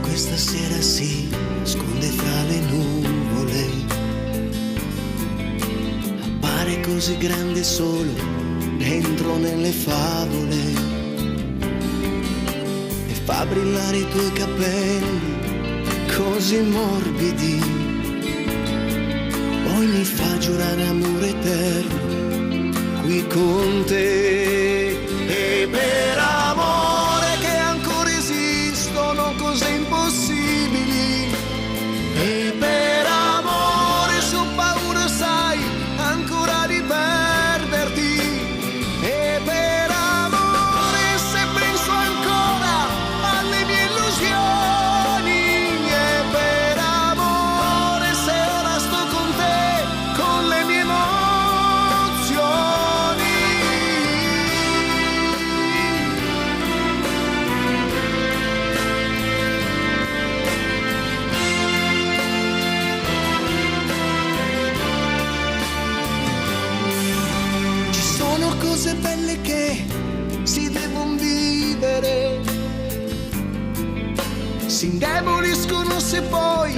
Questa sera si nasconde fra le nuvole, appare così grande solo dentro nelle favole, e fa brillare i tuoi capelli così morbidi, poi mi fa giurare amore eterno qui con te. E per amore che ancora esistono cose impossibili, e per amore c'ho paura, sai, ancora di perderti, e per amore se penso ancora alle mie illusioni, e per amore se ora sto con te, con le mie emozioni. Cose belle che si devono vivere, si indeboliscono se poi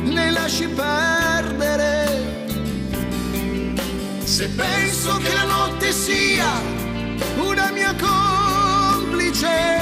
le lasci perdere. Se penso che la notte sia una mia complice,